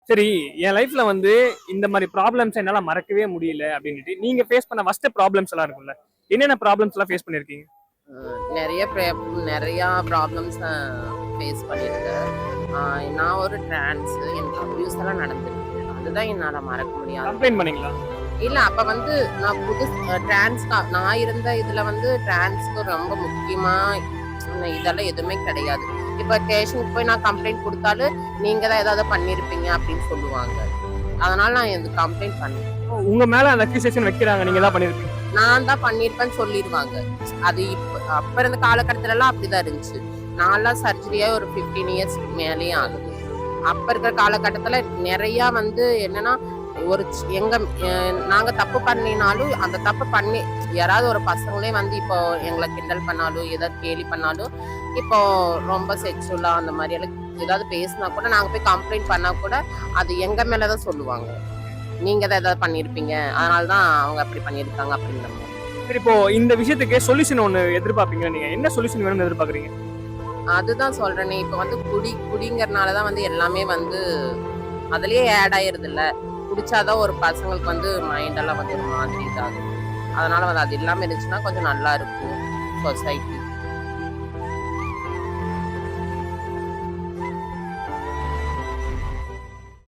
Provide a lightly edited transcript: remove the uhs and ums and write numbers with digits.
சரி, என் லைஃப்ல வந்து இந்த மாரி ப்ராப்ளம்ஸ என்னால மறக்கவே முடியல அப்டின்னுட்டு, நீங்க ஃபேஸ் பண்ண வொர்ஸ்ட் ப்ராப்ளம்ஸ் எல்லாம் இருக்கும்ல. என்னென்ன ப்ராப்ளம்ஸ்லாம் ஃபேஸ் பண்ணியிருக்கீங்க? நெறைய நெறையா ப்ராப்ளம்ஸ ஃபேஸ் பண்ணியிருக்கேன். ஆ நான் ஒரு எனக்கு அப்யூஸ் எல்லாம் நடந்திருக்கு. அதுதான் என்னால மறக்க முடியாத கம்ப்ளைண்ட் பண்ணீங்களா? இல்ல அப்ப வந்து நான் புதுசு நான் இருந்த இதுல வந்து டிரான்ஸ்க்கு ரொம்ப முக்கியமா இதெல்லாம் எதுவுமே கிடையாது. இப்ப ஸ்டேஷனுக்கு போய் நான் கம்ப்ளைண்ட் குடுத்தாலும், நீங்க தான் ஏதாவது பண்ணியிருப்பீங்க அப்படின்னு சொல்லுவாங்க. அதனால நான் எது கம்ப்ளைண்ட் பண்ணேன். ஓ! உங்க மேல அந்த அக்யூசேஷன் வைக்கிறாங்க. நீங்க தான் பண்ணியிருப்பீங்க. நான் தான் பண்ணியிருப்பேன்னு சொல்லிருவாங்க. அது அப்ப இருந்த காலகட்டத்துலலாம் அப்படிதான் இருந்துச்சு. நான்லாம் சர்ஜரியா ஒரு 15 இயர்ஸ் மேலயே ஆகுது. அப்ப இருக்கிற காலகட்டத்துல நெறையா வந்து என்னன்னா, ஒரு எங்க நாங்க தப்பு பண்ணினாலும், அந்த தப்பு பண்ணி யாராவது ஒரு பசங்களே வந்து இப்போ எங்கள கிண்டல் பண்ணாலும், ஏதாவது கேலி பண்ணாலும், இப்போ ரொம்ப செக்சுவலா அந்த மாரி எல்லாம் ஏதாவது பேசினா கூட, நாங்க போய் கம்ப்ளைண்ட் பண்ணா கூட, அது எங்க மேல தான் சொல்லுவாங்க. நீங்க தான் ஏதாவது பண்ணியிருப்பீங்க. அதனால தான் அவங்க அப்படி பண்ணியிருக்காங்க அப்படிங்கிற மாரி. சரி, இப்போ இந்த விஷயத்துக்கு சொல்யூஷன் ஒண்ணு எதிர்பார்ப்பீங்கல்ல நீங்க. என்ன சொல்யூஷன் வேணும்னு எதிர்பார்க்குறீங்க? அதுதான் சொல்றேனே. இப்ப வந்து குடிங்கிறனால தான் வந்து எல்லாமே வந்து அதிலேயே ஆட் ஆயிருதுல்ல. குடிச்சாதான் ஒரு பசங்களுக்கு வந்து மைண்ட் எல்லாம் வந்து ஒரு மாதிரி இதாகுது. அதனால வந்து அது இல்லாம இருந்துச்சுன்னா கொஞ்சம் நல்லா இருக்கும் சொசைட்டி.